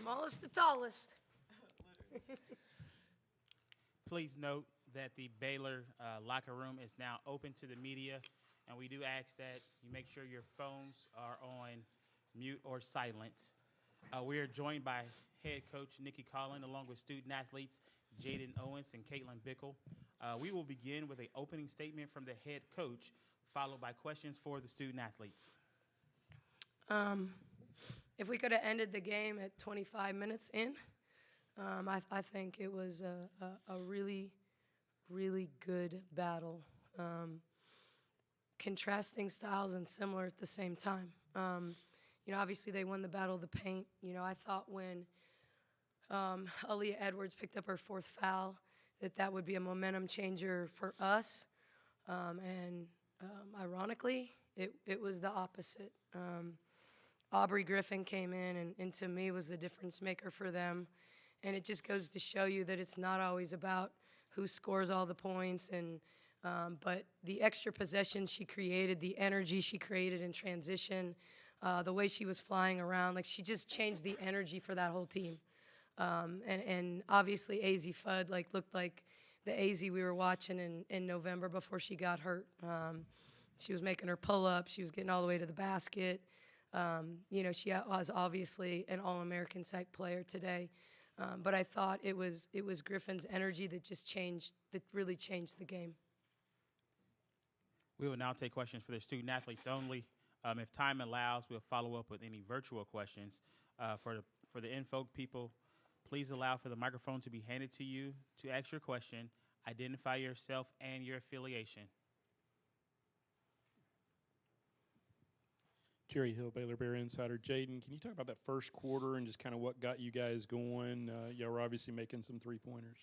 Smallest to tallest. Please note that the Baylor locker room is now open to the media, and we do ask that you make sure your phones are on mute or silent. We are joined by head coach Nikki Collin, along with student athletes Jaden Owens and Caitlin Bickle. We will begin with an opening statement from the head coach, followed by questions for the student athletes. If we could have ended the game at 25 minutes in, I think it was a really, really good battle. Contrasting styles and similar at the same time. Obviously they won the battle of the paint. I thought when Aaliyah Edwards picked up her fourth foul that would be a momentum changer for us. Ironically, it was the opposite. Aubrey Griffin came in and to me was the difference maker for them. And it just goes to show you that it's not always about who scores all the points, but the extra possessions she created, the energy she created in transition, the way she was flying around, like she just changed the energy for that whole team. And obviously AZ Fudd looked like the AZ we were watching in November before she got hurt. She was making her pull-ups. She was getting all the way to the basket. She was obviously an All-American type player today. But I thought it was Griffin's energy that really changed the game. We will now take questions for the student athletes only. If time allows, we'll follow up with any virtual questions. For the in-folk people, please allow for the microphone to be handed to you to ask your question. Identify yourself and your affiliation. Jerry Hill, Baylor Bear Insider. Jaden, can you talk about that first quarter and just kind of what got you guys going? Y'all were obviously making some three-pointers.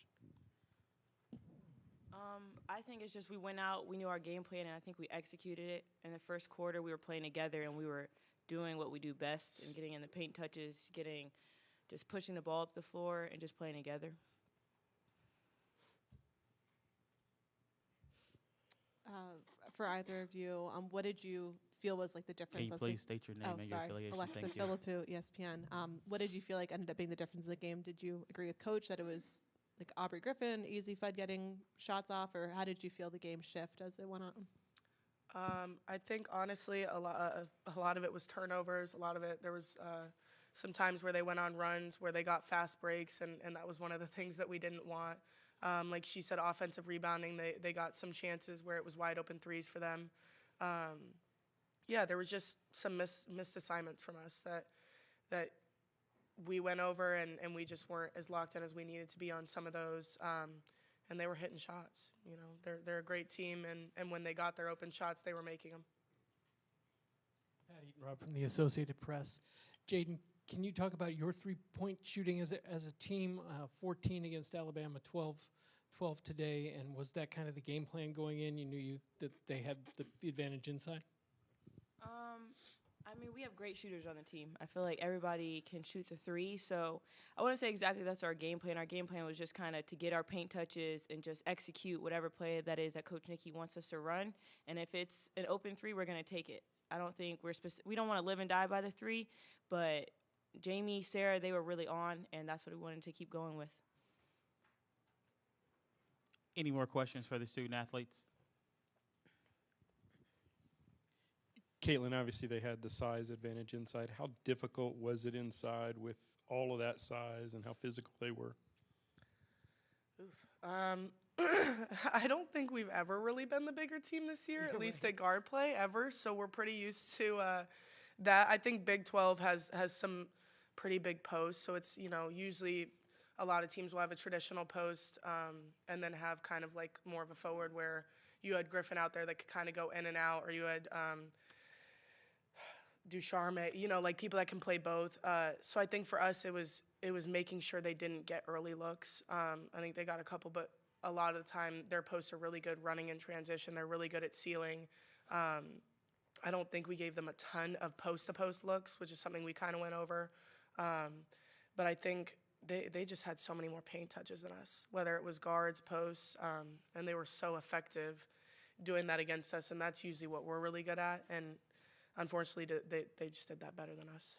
I think it's just we went out, we knew our game plan, and I think we executed it. In the first quarter, we were playing together, and we were doing what we do best and getting in the paint touches, just pushing the ball up the floor and just playing together. For either of you, what did you feel was like the difference? Can you please state your name and your affiliation? Alexa Thank you. Philippou, ESPN. What did you feel like ended up being the difference in the game? Did you agree with Coach that it was like Aubrey Griffin, AZ Fudd getting shots off, or how did you feel the game shift as it went on? I think honestly a lot of it was turnovers. A lot of it there was some times where they went on runs where they got fast breaks, and that was one of the things that we didn't want. Like she said, offensive rebounding, they got some chances where it was wide open threes for them. There was just some missed assignments from us that we went over, and we just weren't as locked in as we needed to be on some of those. And they were hitting shots. They're a great team, and when they got their open shots, they were making them. Pat Eaton-Robb from the Associated Press. Jaden, can you talk about your three-point shooting as a team? 14 against Alabama, 12 today, and was that kind of the game plan going in? You knew that they had the advantage inside? We have great shooters on the team. I feel like everybody can shoot the three, so I wouldn't say exactly that's our game plan. Our game plan was just kind of to get our paint touches and just execute whatever play that is that Coach Nikki wants us to run. And if it's an open three, we're going to take it. I don't think we don't want to live and die by the three, but Jamie, Sarah, they were really on, and that's what we wanted to keep going with. Any more questions for the student athletes? Caitlin, obviously they had the size advantage inside. How difficult was it inside with all of that size and how physical they were? I don't think we've ever really been the bigger team this year, at least at guard play ever. So we're pretty used to that. I think Big 12 has some pretty big posts. So it's usually a lot of teams will have a traditional post and then have kind of like more of a forward where you had Griffin out there that could kind of go in and out, or you had Ducharme, like people that can play both. So I think for us it was making sure they didn't get early looks. I think they got a couple, but a lot of the time their posts are really good running in transition. They're really good at sealing. I don't think we gave them a ton of post-to-post looks, which is something we kind of went over. But I think they just had so many more paint touches than us, whether it was guards, posts, and they were so effective doing that against us, and that's usually what we're really good at. And unfortunately, they just did that better than us.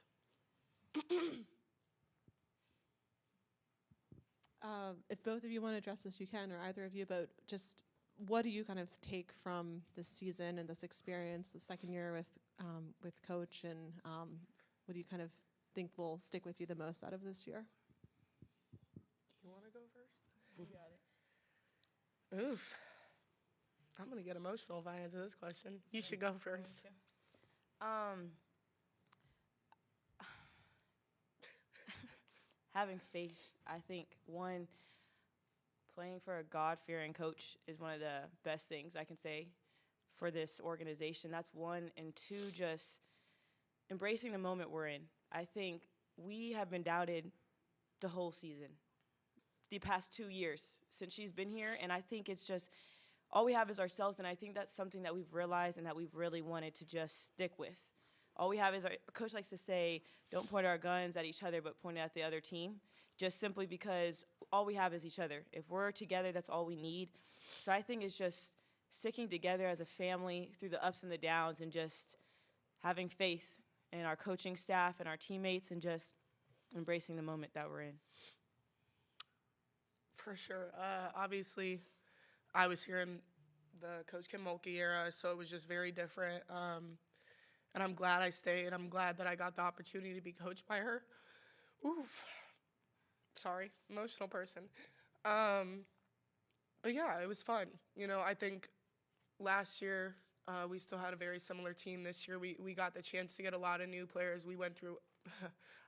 If both of you want to address this, you can, or either of you, but just what do you kind of take from this season and this experience, the second year with Coach, and what do you kind of think will stick with you the most out of this year? You want to go first? You got it. Oof. I'm going to get emotional if I answer this question. You should go first. Having faith, I think, one, playing for a God-fearing coach is one of the best things I can say for this organization. That's one. And two, just embracing the moment we're in. I think we have been doubted the whole season, the past 2 years since she's been here, and I think it's just all we have is ourselves, and I think that's something that we've realized and that we've really wanted to just stick with. All we have is our coach likes to say, don't point our guns at each other, but point it at the other team, just simply because all we have is each other. If we're together, that's all we need. So I think it's just sticking together as a family through the ups and the downs and just having faith in our coaching staff and our teammates and just embracing the moment that we're in. For sure. Obviously, I was here in the Coach Kim Mulkey era, so it was just very different. And I'm glad I stayed. I'm glad that I got the opportunity to be coached by her. Oof. Sorry, emotional person. But yeah, it was fun. You know, I think last year we still had a very similar team. This year we got the chance to get a lot of new players. We went through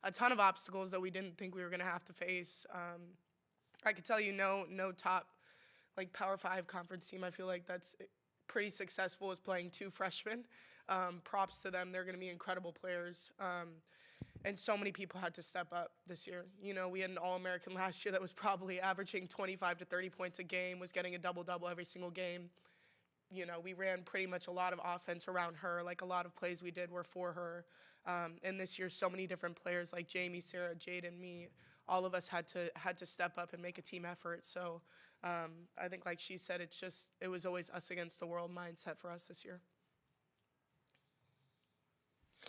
a ton of obstacles that we didn't think we were going to have to face. I could tell you no top like Power 5 conference team. I feel like that's pretty successful is playing 2 freshmen. Props to them. They're going to be incredible players. And so many people had to step up this year. You know, we had an All-American last year that was probably averaging 25 to 30 points a game, was getting a double-double every single game. You know, we ran pretty much a lot of offense around her. Like, a lot of plays we did were for her. And this year, so many different players like Jamie, Sarah, Jade, and me, all of us had to step up and make a team effort. So I think, like she said, it was always us against the world mindset for us this year.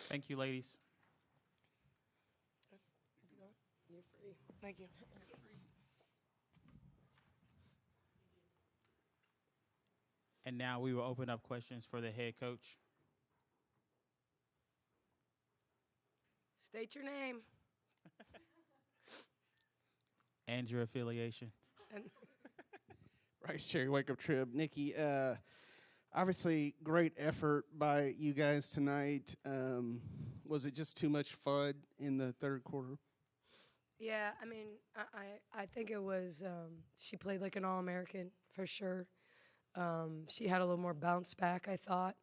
Thank you, ladies. You're free. Thank you. And now we will open up questions for the head coach. State your name. And your affiliation. And Rice Cherry Wake Up Trib. Nikki, obviously great effort by you guys tonight. Was it just too much FUD in the third quarter? yeah, I mean, I think it was, she played like an All-American for sure. She had a little more bounce back, I thought.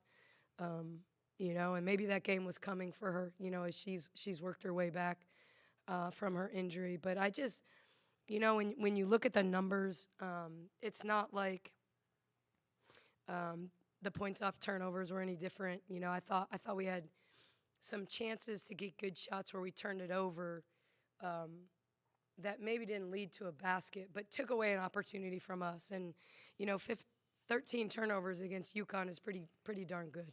You know, and maybe that game was coming for her, you know, as she's worked her way back from her injury. But I just, you know, when you look at the numbers, it's not like the points off turnovers were any different. You know, I thought we had some chances to get good shots where we turned it over that maybe didn't lead to a basket, but took away an opportunity from us. And, you know, 13 turnovers against UConn is pretty darn good.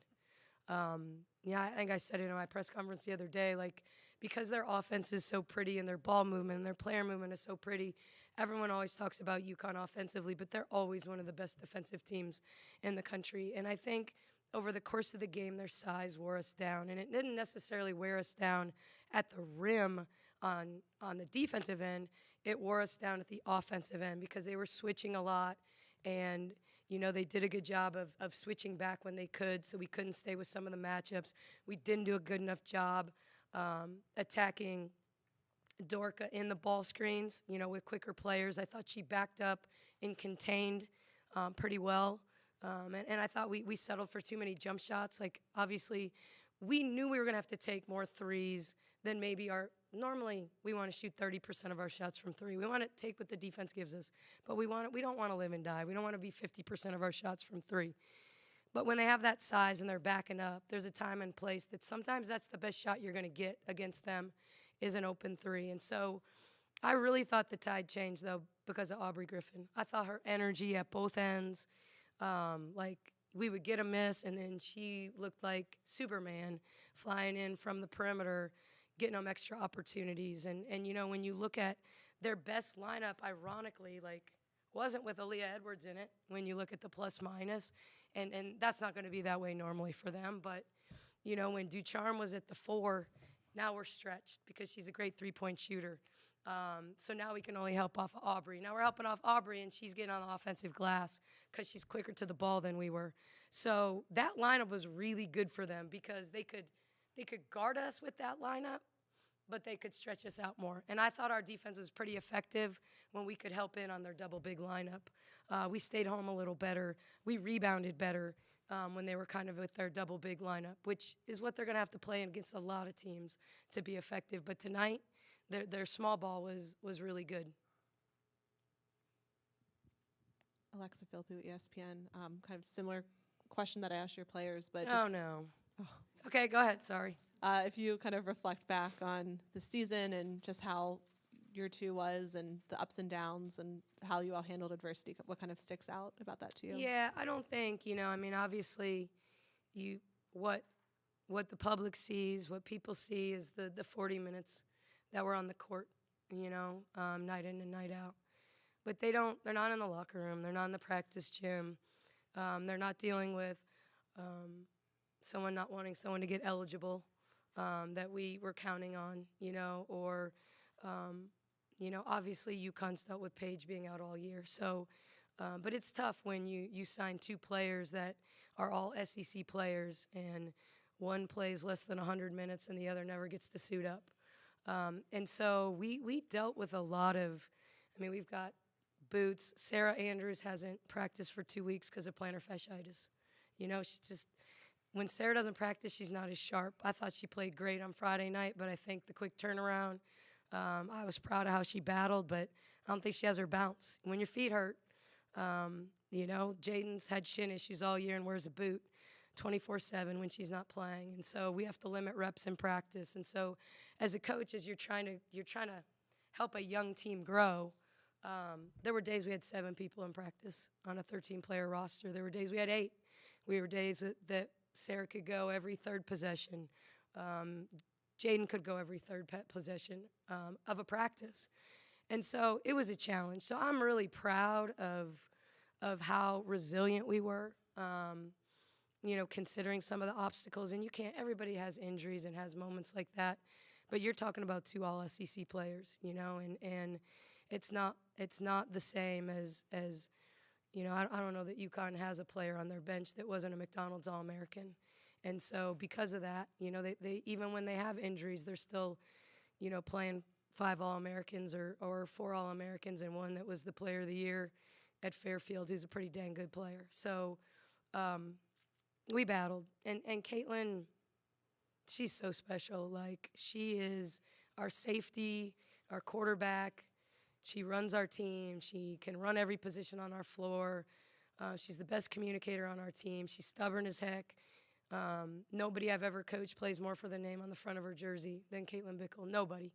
Yeah, I think I said it in my press conference the other day, like, because their offense is so pretty and their ball movement and their player movement is so pretty, everyone always talks about UConn offensively, but they're always one of the best defensive teams in the country. And I think over the course of the game, their size wore us down. And it didn't necessarily wear us down at the rim on the defensive end. It wore us down at the offensive end because they were switching a lot. And, you know, they did a good job of switching back when they could, so we couldn't stay with some of the matchups. We didn't do a good enough job attacking Dorka in the ball screens, you know, with quicker players. I thought she backed up and contained pretty well. And I thought we settled for too many jump shots. Like, obviously, we knew we were going to have to take more threes than maybe normally we want to shoot 30% of our shots from three. We want to take what the defense gives us, but we don't want to live and die. We don't want to be 50% of our shots from three. But when they have that size and they're backing up, there's a time and place that sometimes that's the best shot you're going to get against them is an open three. And so I really thought the tide changed, though, because of Aubrey Griffin. I thought her energy at both ends, like we would get a miss, and then she looked like Superman flying in from the perimeter, getting them extra opportunities. And you know, when you look at their best lineup, ironically, like, wasn't with Aaliyah Edwards in it when you look at the plus minus. And that's not going to be that way normally for them. But, you know, when Ducharme was at the 4, now we're stretched because she's a great three-point shooter. So now we can only help off of Aubrey. Now we're helping off Aubrey, and she's getting on the offensive glass because she's quicker to the ball than we were. So that lineup was really good for them because they could guard us with that lineup, but they could stretch us out more. And I thought our defense was pretty effective when we could help in on their double big lineup. We stayed home a little better. We rebounded better when they were kind of with their double big lineup, which is what they're going to have to play against a lot of teams to be effective. But tonight, their small ball was really good. Alexa Philpott, ESPN. Kind of similar question that I asked your players, but Oh, no. Okay, go ahead. Sorry. If you kind of reflect back on the season and just how year 2 was and the ups and downs and how you all handled adversity, what kind of sticks out about that to you? Yeah, I don't think, I mean, obviously, what the public sees, what people see is the 40 minutes that we're on the court, night in and night out. But they're not in the locker room. They're not in the practice gym. They're not dealing with someone not wanting someone to get eligible that we were counting on, or, obviously UConn's dealt with Paige being out all year. So, but it's tough when you sign 2 players that are all SEC players and one plays less than 100 minutes and the other never gets to suit up. And so we dealt with a lot of, we've got Boots. Sarah Andrews hasn't practiced for 2 weeks because of plantar fasciitis. She's just, when Sarah doesn't practice, she's not as sharp. I thought she played great on Friday night, but I think the quick turnaround, I was proud of how she battled, but I don't think she has her bounce. When your feet hurt, Jaden's had shin issues all year and wears a boot 24/7 when she's not playing. And so we have to limit reps in practice. And so as a coach, as you're trying to help a young team grow, there were days we had 7 people in practice on a 13-player roster. There were days we had 8. We were days that Sarah could go every third possession. Jaden could go every third possession of a practice. And so it was a challenge. So I'm really proud of how resilient we were, considering some of the obstacles. And everybody has injuries and has moments like that. But you're talking about 2 all SEC players, and it's not the same as I don't know that UConn has a player on their bench that wasn't a McDonald's All-American. And so because of that, they even when they have injuries, they're still, playing 5 All-Americans or 4 All-Americans and one that was the player of the year at Fairfield, who's a pretty dang good player. So we battled. And Caitlin, she's so special. Like, she is our safety, our quarterback. She runs our team. She can run every position on our floor. She's the best communicator on our team. She's stubborn as heck. Nobody I've ever coached plays more for the name on the front of her jersey than Caitlin Bickle. Nobody.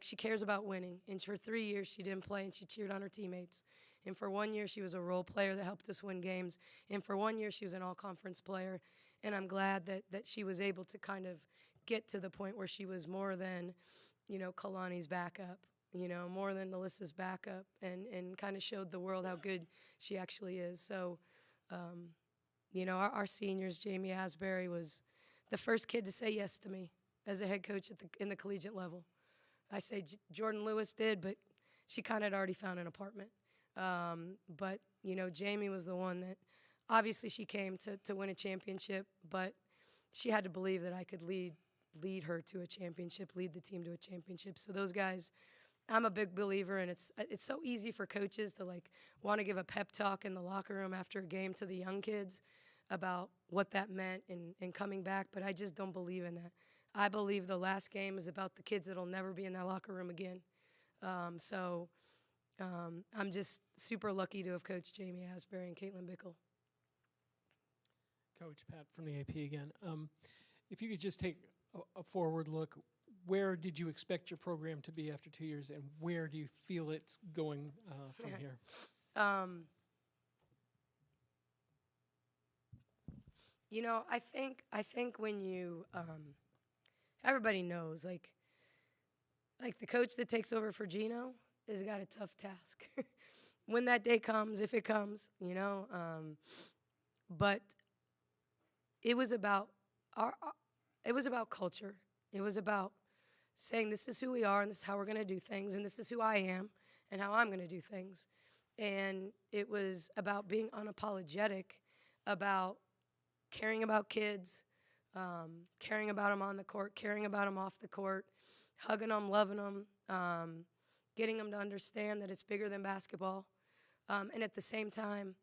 She cares about winning. And for 3 years, she didn't play, and she cheered on her teammates. And for 1 year, she was a role player that helped us win games. And for 1 year, she was an all-conference player. And I'm glad that she was able to kind of get to the point where she was more than, Kalani's backup, more than Melissa's backup, and kind of showed the world how good she actually is. So, our seniors, Jamie Asbury was the first kid to say yes to me as a head coach in the collegiate level. I say Jordan Lewis did, but she kind of had already found an apartment. But Jamie was the one that, obviously she came to win a championship, but she had to believe that I could lead her to a championship, lead the team to a championship. So those guys, I'm a big believer, and it's so easy for coaches to want to give a pep talk in the locker room after a game to the young kids about what that meant and coming back, but I just don't believe in that. I believe the last game is about the kids that'll never be in that locker room again. I'm just super lucky to have coached Jamie Asbury and Caitlin Bickle. Coach Pat from the AP again. If you could just take a forward look, where did you expect your program to be after 2 years, and where do you feel it's going from here? I think when you everybody knows, like the coach that takes over for Gino has got a tough task. When that day comes, if it comes, but it was about it was about culture. It was about saying this is who we are and this is how we're going to do things and this is who I am and how I'm going to do things. And it was about being unapologetic about caring about kids, caring about them on the court, caring about them off the court, hugging them, loving them, getting them to understand that it's bigger than basketball. And at the same time,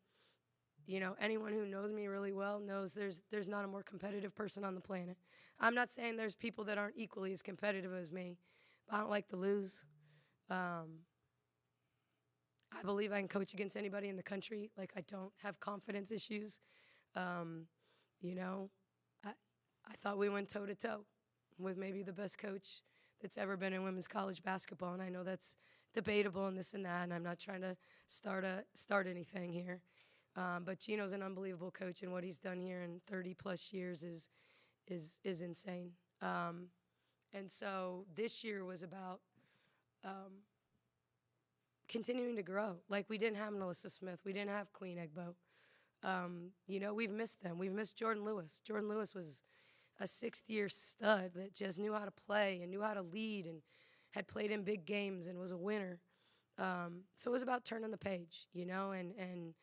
anyone who knows me really well knows there's not a more competitive person on the planet. I'm not saying there's people that aren't equally as competitive as me, but I don't like to lose. I believe I can coach against anybody in the country. Like, I don't have confidence issues. I thought we went toe-to-toe with maybe the best coach that's ever been in women's college basketball, and I know that's debatable and this and that, and I'm not trying to start anything here. But Gino's an unbelievable coach, and what he's done here in 30-plus years is insane. And so this year was about continuing to grow. Like, we didn't have Melissa Smith. We didn't have Queen Egbo. We've missed them. We've missed Jordan Lewis. Jordan Lewis was a sixth-year stud that just knew how to play and knew how to lead and had played in big games and was a winner. So it was about turning the page, and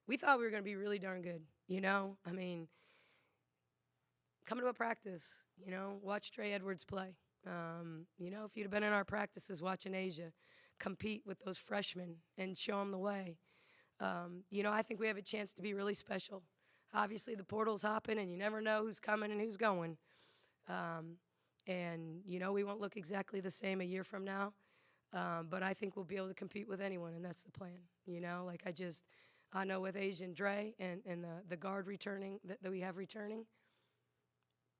we thought we were going to be really darn good, I mean, come to a practice, watch Trey Edwards play. If you'd have been in our practices watching Asia compete with those freshmen and show them the way, I think we have a chance to be really special. Obviously, the portal's hopping, and you never know who's coming and who's going. We won't look exactly the same a year from now, but I think we'll be able to compete with anyone, and that's the plan. I know with Asian Dre and the guard returning that we have returning,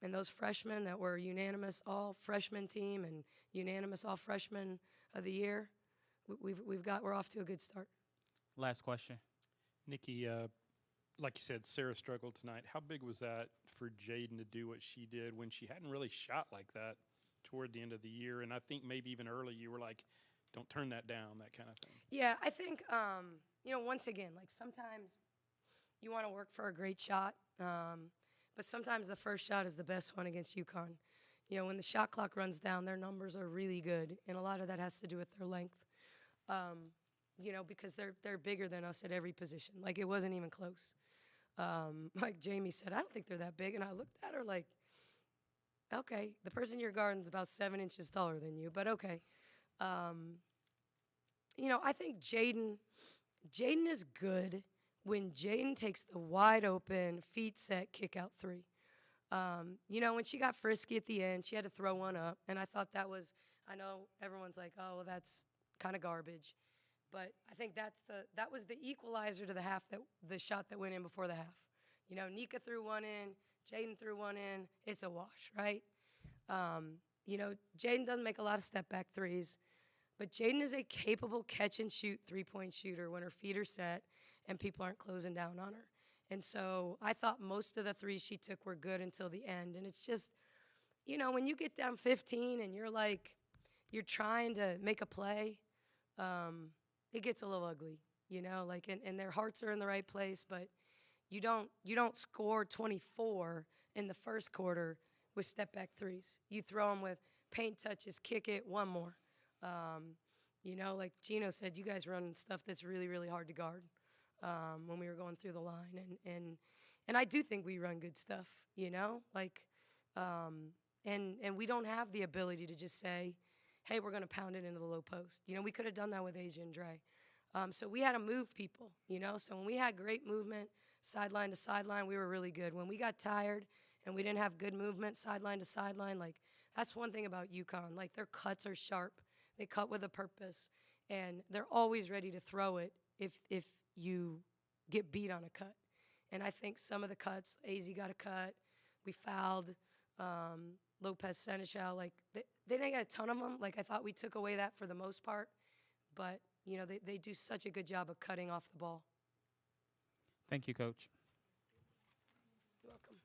and those freshmen that were unanimous all-freshman team and unanimous all-freshman of the year, we're off to a good start. Last question. Nikki, like you said, Sarah struggled tonight. How big was that for Jaden to do what she did when she hadn't really shot like that toward the end of the year? And I think maybe even early you were like, don't turn that down, that kind of thing. Yeah, I think, once again, like sometimes you want to work for a great shot, but sometimes the first shot is the best one against UConn. When the shot clock runs down, their numbers are really good, and a lot of that has to do with their length. Because they're bigger than us at every position. Like, it wasn't even close. Like Jamie said, I don't think they're that big. And I looked at her like, okay, the person you're guarding is about 7 inches taller than you, but okay. I think Jaden is good when Jaden takes the wide open, feet set, kick out three. When she got frisky at the end, she had to throw one up. And I thought I know everyone's like, oh, well, that's kind of garbage. But I think that was the equalizer to the half, the shot that went in before the half. Nika threw one in, Jaden threw one in. It's a wash, right? Jaden doesn't make a lot of step-back threes, but Jaden is a capable catch-and-shoot three-point shooter when her feet are set and people aren't closing down on her. And so I thought most of the threes she took were good until the end. And it's just, when you get down 15 and you're trying to make a play, it gets a little ugly, and their hearts are in the right place, but you don't score 24 in the first quarter with step-back threes. You throw them with paint touches, kick it, one more. Like Gino said, you guys run stuff that's really, really hard to guard when we were going through the line, and I do think we run good stuff, and we don't have the ability to just say, hey, we're going to pound it into the low post. We could have done that with Asia and Dre. So we had to move people, So when we had great movement, sideline to sideline, we were really good. When we got tired and we didn't have good movement, sideline to sideline, that's one thing about UConn. Their cuts are sharp. They cut with a purpose. And they're always ready to throw it if you get beat on a cut. And I think some of the cuts, AZ got a cut. We fouled Lopez Seneschal. They didn't get a ton of them. I thought we took away that for the most part. But, they do such a good job of cutting off the ball. Thank you, Coach. You're welcome.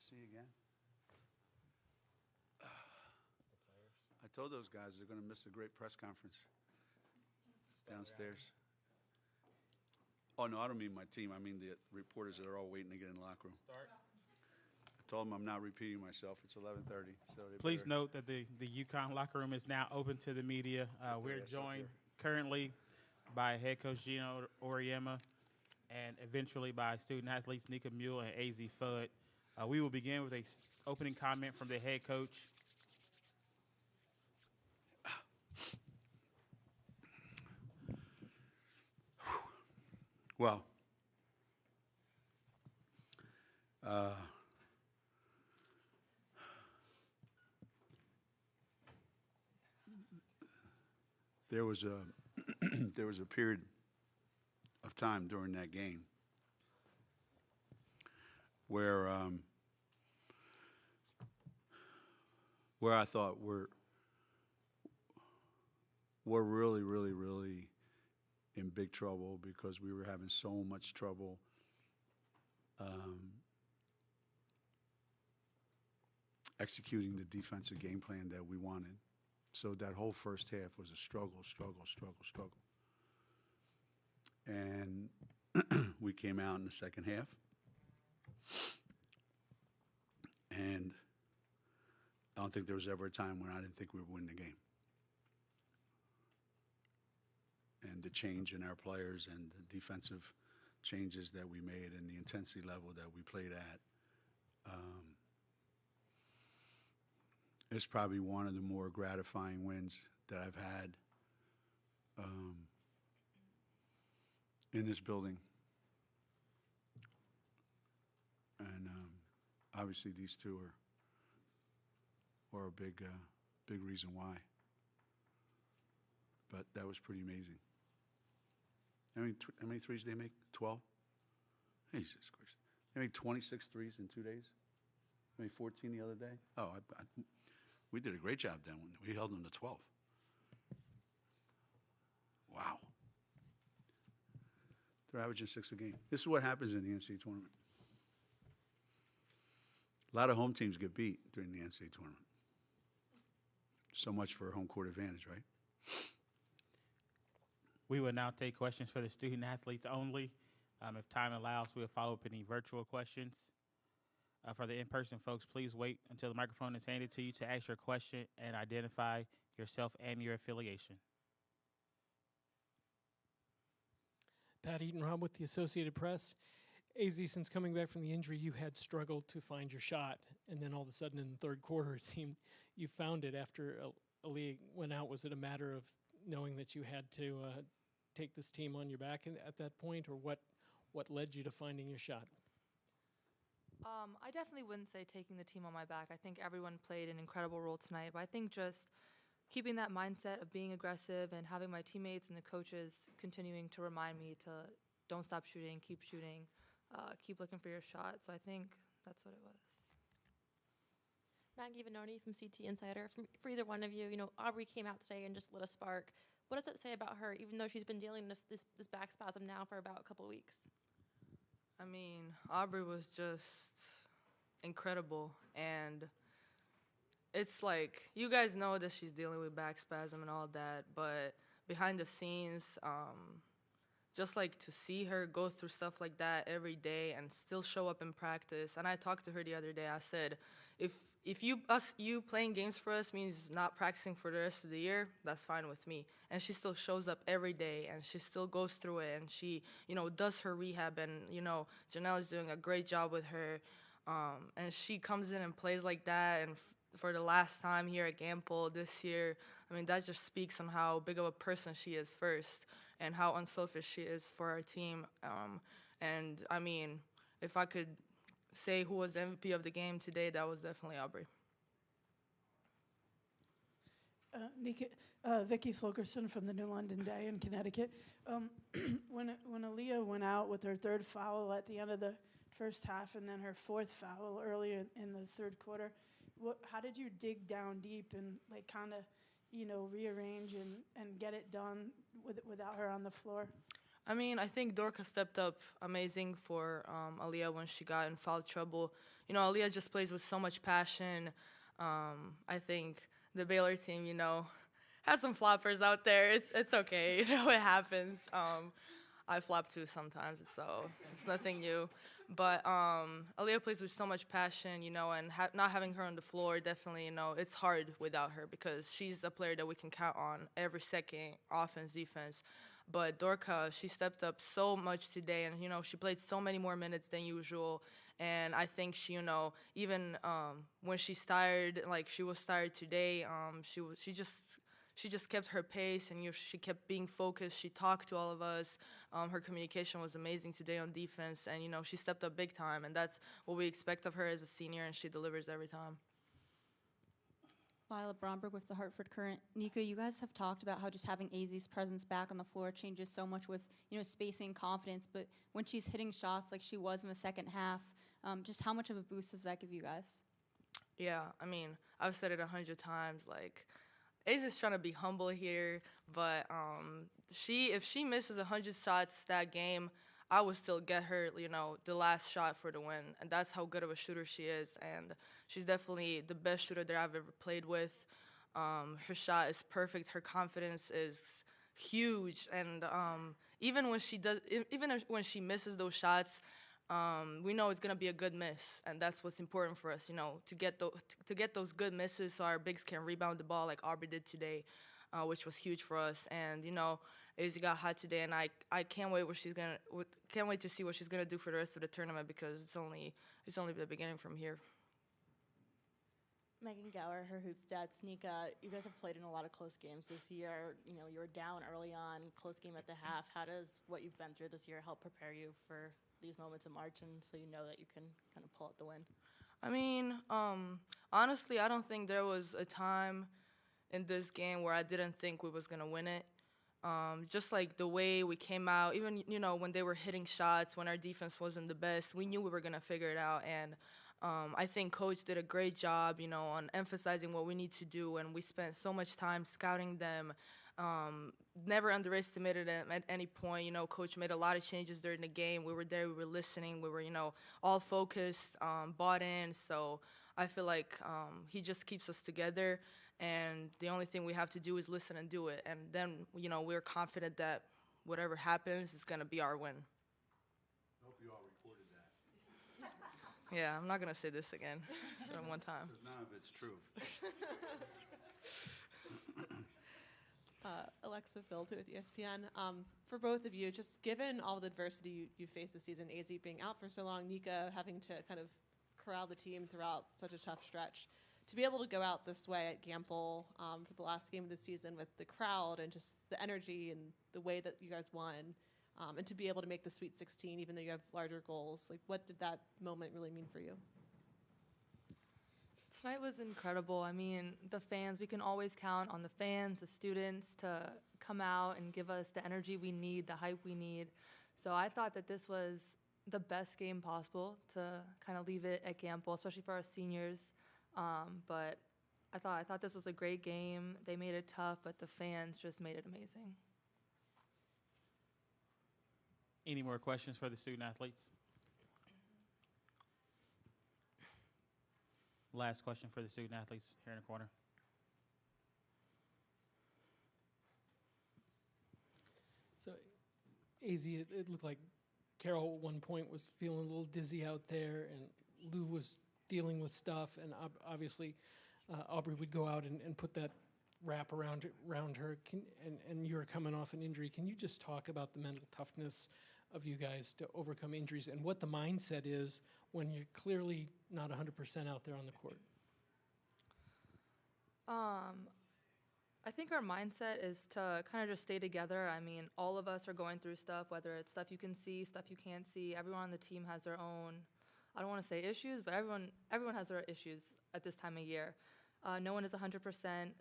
see you again. I told those guys they're going to miss a great press conference downstairs. Oh, no, I don't mean my team. I mean the reporters that are all waiting to get in the locker room. Start. I told them I'm not repeating myself. It's 11:30. So they Please better- note that the UConn locker room is now open to the media. We're ass up joined here. currently by head coach Gino Oriema and eventually by student athletes Nika Mule and AZ Fudd. We will begin with a opening comment from the head coach. Well, there was a there was a period of time during that game where I thought we're really, really, really in big trouble because we were having so much trouble executing the defensive game plan that we wanted. So that whole first half was a struggle. And we came out in the second half, and I don't think there was ever a time when I didn't think we would win the game. And the change in our players and the defensive changes that we made and the intensity level that we played at is probably one of the more gratifying wins that I've had in this building. And obviously these two are a big reason why. But that was pretty amazing. How many threes did they make? 12? Jesus Christ. They made 26 threes in 2 days? They made 14 the other day? Oh, we did a great job then. We held them to 12. Wow. They're averaging 6 a game. This is what happens in the NCAA tournament. A lot of home teams get beat during the NCAA tournament. So much for home court advantage, right? We will now take questions for the student athletes only. If time allows, we'll follow up any virtual questions. For the in-person folks, please wait until the microphone is handed to you to ask your question and identify yourself and your affiliation. Pat Eaton-Rob with the Associated Press. AZ, since coming back from the injury, you had struggled to find your shot, and then all of a sudden in the third quarter, it seemed you found it after Aaliyah went out. Was it a matter of knowing that you had to take this team on your back at that point, or what led you to finding your shot? I definitely wouldn't say taking the team on my back. I think everyone played an incredible role tonight, but I think just keeping that mindset of being aggressive and having my teammates and the coaches continuing to remind me to don't stop shooting, keep looking for your shot. So I think that's what it was. Maggie Venoni from CT Insider. For either one of you, Aubrey came out today and just lit a spark. What does it say about her, even though she's been dealing with this back spasm now for about a couple of weeks? I mean, Aubrey was just incredible, and it's like, you guys know that she's dealing with back spasm and all that, but behind the scenes, just like to see her go through stuff like that every day and still show up in practice. And I talked to her the other day. I said, if you playing games for us means not practicing for the rest of the year, that's fine with me. And she still shows up every day, and she still goes through it, and she, does her rehab, and, Janelle is doing a great job with her. And she comes in and plays like that, and for the last time here at Gamble this year, I mean, that just speaks on how big of a person she is first and how unselfish she is for our team. And, I mean, if I could say who was the MVP of the game today, that was definitely Aubrey. Vicki Fulkerson from the New London Day in Connecticut. When Aaliyah went out with her third foul at the end of the first half and then her fourth foul earlier in the third quarter, how did you dig down deep and kind of rearrange and get it done without her on the floor? I mean, I think Dorka stepped up amazing for Aaliyah when she got in foul trouble. Aaliyah just plays with so much passion. I think the Baylor team, had some floppers out there. It's okay. It happens. I flop too sometimes, so it's nothing new. But Aaliyah plays with so much passion, and not having her on the floor, definitely, it's hard without her because she's a player that we can count on every second, offense, defense. But Dorka, she stepped up so much today, and, she played so many more minutes than usual. And I think she, even when she's tired, like she was tired today, she just kept her pace, and she kept being focused. She talked to all of us. Her communication was amazing today on defense, and she stepped up big time, and that's what we expect of her as a senior, and she delivers every time. Lila Bromberg with the Hartford Current. Nika, you guys have talked about how just having Azzi's presence back on the floor changes so much with spacing, confidence, but when she's hitting shots like she was in the second half, just how much of a boost does that give you guys? Yeah, I mean, I've said it 100 times, like, Azzi's trying to be humble here, but if she misses 100 shots that game, I would still get her, the last shot for the win, and that's how good of a shooter she is, and she's definitely the best shooter that I've ever played with. Her shot is perfect. Her confidence is huge, and even when she misses those shots, we know it's gonna be a good miss, and that's what's important for us, to get those good misses so our bigs can rebound the ball like Aubrey did today, which was huge for us. And Azzi got hot today, and I can't wait to see what she's gonna do for the rest of the tournament because it's only the beginning from here. Megan Gower, her Hoops stats. Nika, you guys have played in a lot of close games this year. You were down early on, close game at the half. How does what you've been through this year help prepare you for these moments in March, and so you know that you can kind of pull out the win? I mean, honestly, I don't think there was a time in this game where I didn't think we was gonna win it. Just like the way we came out, even when they were hitting shots, when our defense wasn't the best, we knew we were gonna figure it out. And I think Coach did a great job, on emphasizing what we need to do, and we spent so much time scouting them. Never underestimated them at any point. Coach made a lot of changes during the game. We were there, we were listening, we were, all focused, bought in. So I feel like he just keeps us together, and the only thing we have to do is listen and do it. And then, we're confident that whatever happens is going to be our win. I hope you all recorded that. Yeah, I'm not going to say this again. One time. None of it's true. Alexa Field with ESPN. For both of you, just given all the adversity you faced this season, Azzi being out for so long, Nika having to kind of corral the team throughout such a tough stretch, to be able to go out this way at Gamble for the last game of the season with the crowd and just the energy and the way that you guys won, and to be able to make the Sweet 16 even though you have larger goals, like what did that moment really mean for you? Tonight was incredible. I mean, the fans, we can always count on the fans, the students to come out and give us the energy we need, the hype we need. So I thought that this was the best game possible to kind of leave it at Gamble, especially for our seniors. But I thought this was a great game. They made it tough, but the fans just made it amazing. Any more questions for the student athletes? Last question for the student athletes here in the corner. So, Azzi, it looked like Carol at one point was feeling a little dizzy out there, and Lou was dealing with stuff, and obviously Aubrey would go out and put that wrap around her, and you're coming off an injury. Can you just talk about the mental toughness of you guys to overcome injuries and what the mindset is when you're clearly not 100% out there on the court? I think our mindset is to kind of just stay together. I mean, all of us are going through stuff, whether it's stuff you can see, stuff you can't see. Everyone on the team has their own, I don't want to say issues, but everyone has their issues at this time of year. No one is 100%.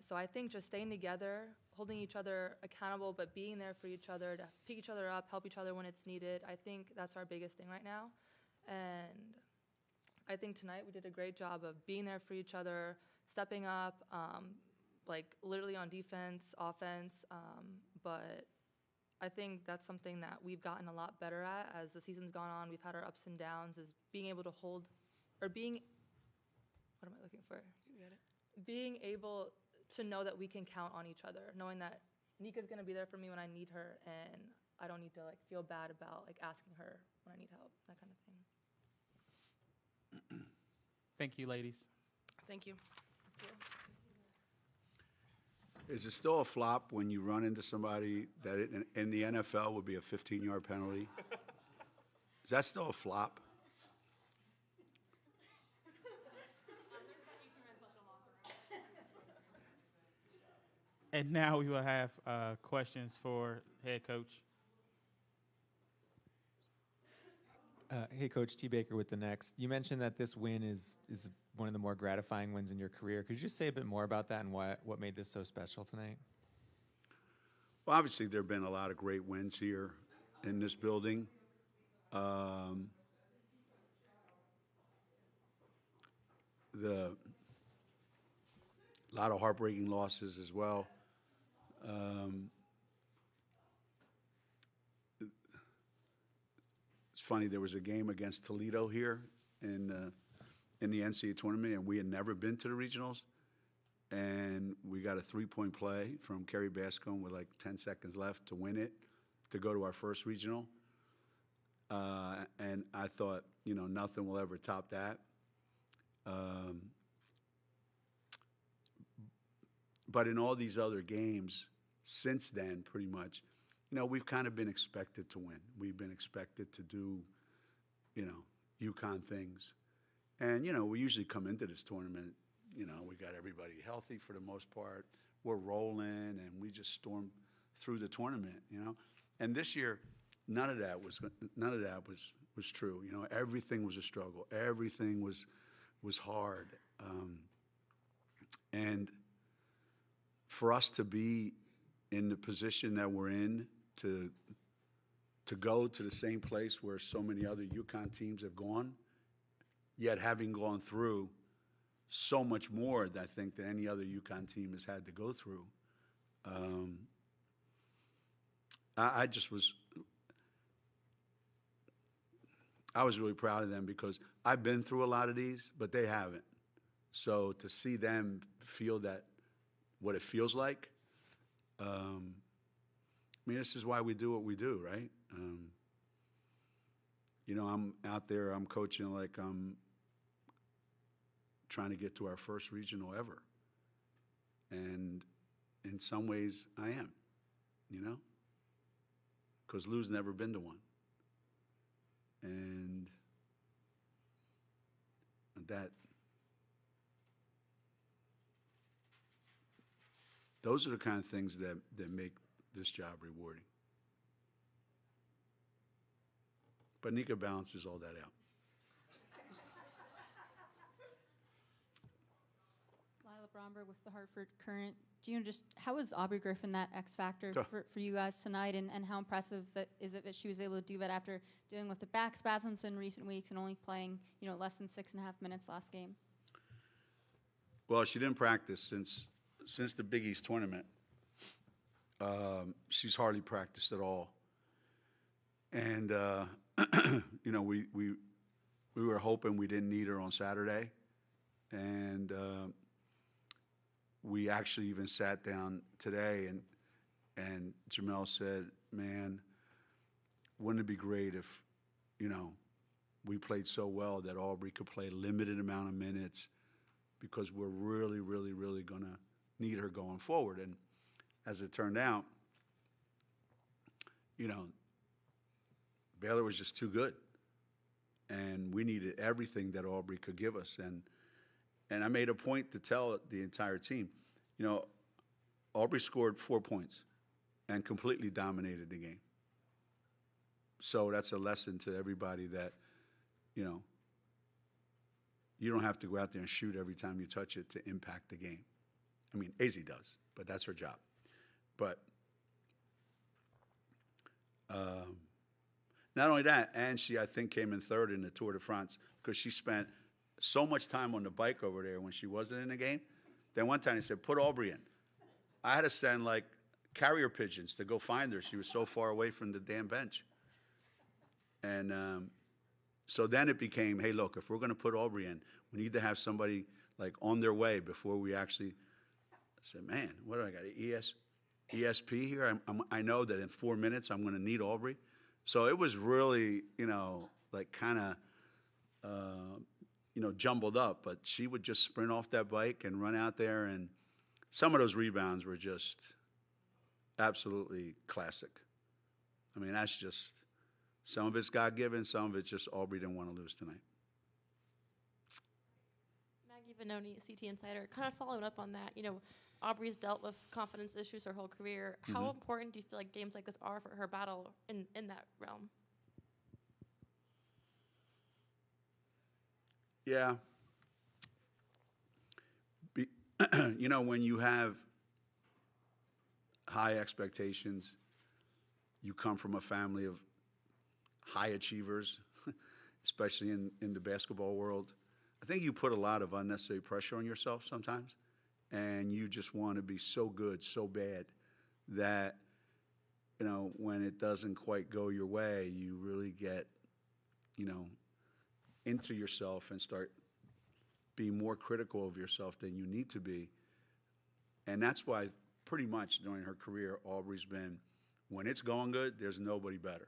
So I think just staying together, holding each other accountable, but being there for each other to pick each other up, help each other when it's needed. I think that's our biggest thing right now. And I think tonight we did a great job of being there for each other, stepping up, like literally on defense, offense. But I think that's something that we've gotten a lot better at as the season's gone on. We've had our ups and downs, is being able to hold or being, what am I looking for? You get it. Being able to know that we can count on each other, knowing that Nika's gonna be there for me when I need her, and I don't need to like feel bad about like asking her when I need help, that kind of thing. Thank you, ladies. Thank you. Is it still a flop when you run into somebody that in the NFL would be a 15-yard penalty? Is that still a flop? And now we will have questions for head coach. Hey, Coach T. Baker with the Next. You mentioned that this win is one of the more gratifying wins in your career. Could you just say a bit more about that and what made this so special tonight? Well, obviously, there have been a lot of great wins here in this building. A lot of heartbreaking losses as well. It's funny, there was a game against Toledo here in the NCAA tournament, and we had never been to the regionals. And we got a three-point play from Kerry Bascom with like 10 seconds left to win it, to go to our first regional. And I thought, nothing will ever top that. But in all these other games since then, pretty much, we've kind of been expected to win. We've been expected to do, UConn things. And, we usually come into this tournament, we got everybody healthy for the most part. We're rolling, and we just storm through the tournament, And this year, none of that was true. Everything was a struggle. Everything was hard. And for us to be in the position that we're in, to go to the same place where so many other UConn teams have gone, yet having gone through so much more, I think, than any other UConn team has had to go through. I was really proud of them because I've been through a lot of these, but they haven't. So to see them feel that, what it feels like, this is why we do what we do, right? I'm out there, I'm coaching like I'm trying to get to our first regional ever. And in some ways, I am, because Lou's never been to one. And those are the kind of things that make this job rewarding. But Nika balances all that out. Lila Bromberg with the Hartford Current. How was Aubrey Griffin that X factor for you guys tonight, and how impressive is it that she was able to do that after dealing with the back spasms in recent weeks and only playing less than 6.5 minutes last game? Well, she didn't practice since the Big East tournament. She's hardly practiced at all, and we were hoping we didn't need her on Saturday, and we actually even sat down today, and Jamel said, "Man, wouldn't it be great if we played so well that Aubrey could play a limited amount of minutes, because we're really, really, really going to need her going forward." And as it turned out, Baylor was just too good, and we needed everything that Aubrey could give us. And I made a point to tell the entire team, Aubrey scored 4 points and completely dominated the game. So that's a lesson to everybody that, you don't have to go out there and shoot every time you touch it to impact the game. Azzi does, but that's her job. But not only that, and she, I think, came in third in the Tour de France because she spent so much time on the bike over there when she wasn't in the game. Then one time he said, "Put Aubrey in." I had to send like carrier pigeons to go find her. She was so far away from the damn bench. And So then it became, hey, look, if we're going to put Aubrey in, we need to have somebody like on their way before we actually. I said, man, what do I got? ESP here. I know that in 4 minutes I'm going to need Aubrey. So it was really, like kind of, jumbled up. But she would just sprint off that bike and run out there, and some of those rebounds were just absolutely classic. I mean, that's just. Some of it's God-given, some of it's just Aubrey didn't want to lose tonight. Maggie Vanoni, CT Insider. Kind of following up on that, Aubrey's dealt with confidence issues her whole career. How important do you feel like games like this are for her battle in that realm? Yeah. When you have high expectations, you come from a family of high achievers, especially in the basketball world. I think you put a lot of unnecessary pressure on yourself sometimes, and you just want to be so good, so bad, that, when it doesn't quite go your way, you really get, into yourself and start being more critical of yourself than you need to be. And that's why pretty much during her career, Aubrey's been, when it's going good, there's nobody better.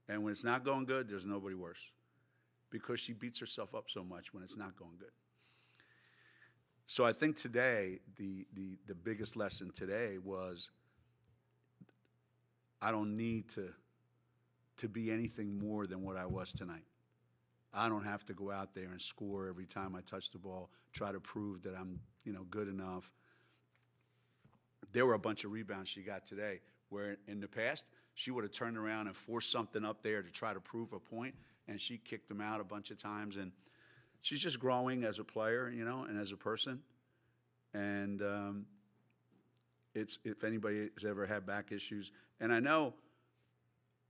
And when it's not going good, there's nobody worse, because she beats herself up so much when it's not going good. So I think today, the biggest lesson today was, I don't need to be anything more than what I was tonight. I don't have to go out there and score every time I touch the ball, try to prove that I'm, good enough. There were a bunch of rebounds she got today where in the past, she would have turned around and forced something up there to try to prove a point, and she kicked them out a bunch of times. And she's just growing as a player, and as a person. And it's, if anybody has ever had back issues, and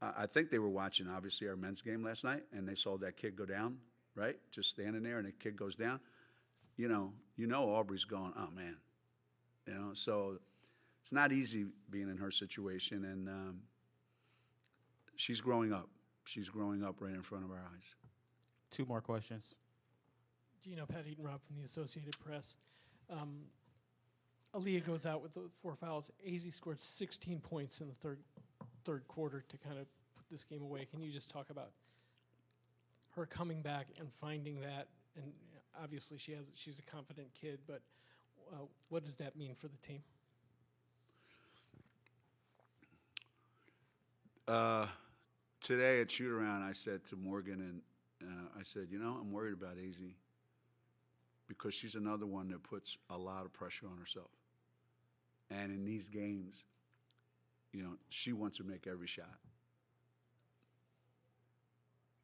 I think they were watching, obviously, our men's game last night, and they saw that kid go down, right? Just standing there, and the kid goes down. Aubrey's going, oh, man. So it's not easy being in her situation, and she's growing up. She's growing up right in front of our eyes. 2 more questions. Gino, Pat Eaton-Rob from the Associated Press. Aaliyah goes out with the 4 fouls. AZ scored 16 points in the third quarter to kind of put this game away. Can you just talk about her coming back and finding that? And obviously she's a confident kid, but what does that mean for the team? Today at shoot-around, I said to Morgan, and I said, I'm worried about AZ because she's another one that puts a lot of pressure on herself. And in these games, she wants to make every shot.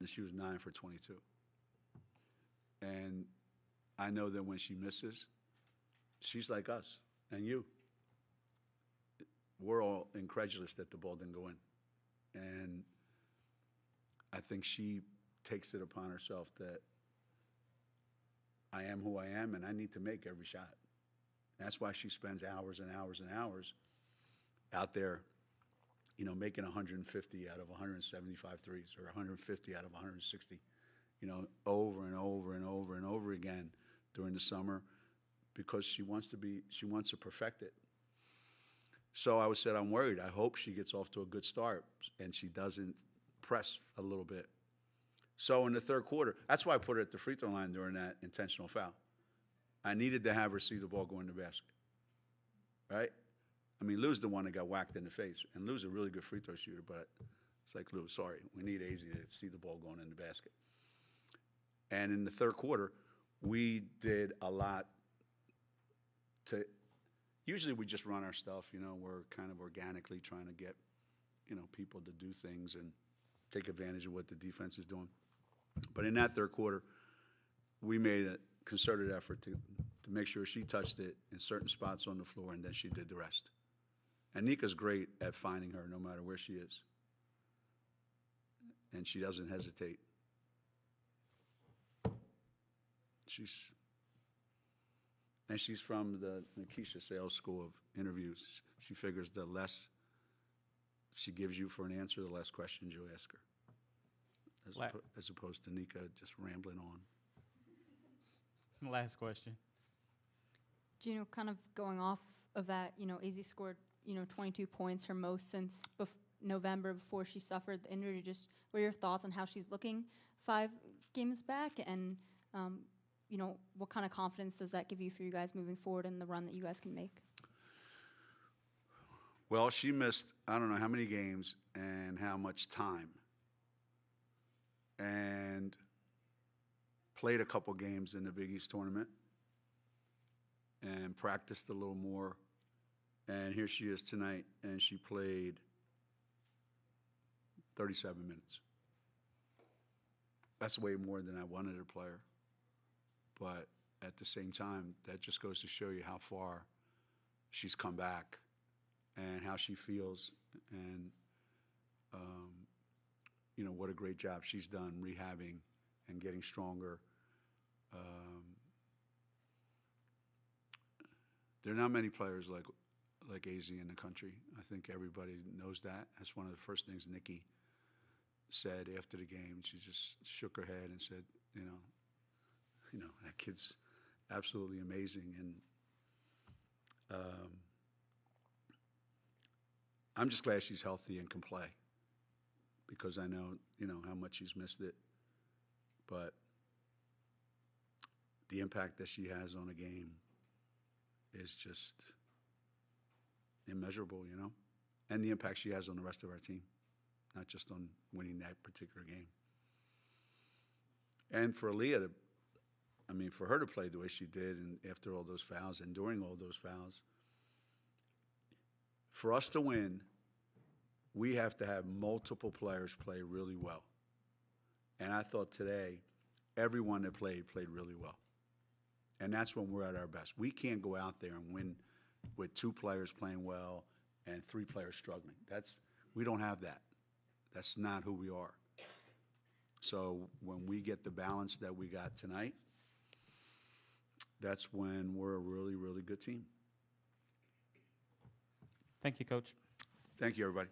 And she was 9 for 22. And I know that when she misses, she's like us and you. We're all incredulous that the ball didn't go in. And I think she takes it upon herself that I am who I am and I need to make every shot. That's why she spends hours and hours and hours out there, making 150 out of 175 threes or 150 out of 160, over and over and over and over again during the summer, because she wants to perfect it. So I said, I'm worried. I hope she gets off to a good start and she doesn't press a little bit. So in the third quarter, that's why I put her at the free throw line during that intentional foul. I needed to have her see the ball go in the basket, right? I mean, Lou's the one that got whacked in the face, and Lou's a really good free throw shooter, but it's like, Lou, sorry, we need AZ to see the ball going in the basket. And in the third quarter, we did a lot to. Usually we just run our stuff, we're kind of organically trying to get, people to do things and take advantage of what the defense is doing. But in that third quarter, we made a concerted effort to make sure she touched it in certain spots on the floor, and then she did the rest. And Nika's great at finding her no matter where she is. And she doesn't hesitate. She's from the Keisha Sales School of Interviews. She figures the less she gives you for an answer, the less questions you ask her. as opposed to Nika just rambling on. Last question. Gino, kind of going off of that, AZ scored, 22 points, her most since November before she suffered the injury. Just what are your thoughts on how she's looking 5 games back, and what kind of confidence does that give you for you guys moving forward in the run that you guys can make? Well, she missed I don't know how many games and how much time, and played a couple games in the Big East tournament and practiced a little more. And here she is tonight, and she played 37 minutes. That's way more than I wanted her to play her. But at the same time, that just goes to show you how far she's come back and how she feels, and what a great job she's done rehabbing and getting stronger. There are not many players like AZ in the country. I think everybody knows that. That's one of the first things Nikki said after the game. She just shook her head and said, that kid's absolutely amazing. And I'm just glad she's healthy and can play, because I know, how much she's missed it. But the impact that she has on a game is just immeasurable, and the impact she has on the rest of our team, not just on winning that particular game. And for Aaliyah, for her to play the way she did, and after all those fouls and during all those fouls, for us to win, we have to have multiple players play really well. And I thought today, everyone that played really well. And that's when we're at our best. We can't go out there and win with 2 players playing well and 3 players struggling. We don't have that. That's not who we are. So when we get the balance that we got tonight, that's when we're a really, really good team. Thank you, Coach. Thank you, everybody.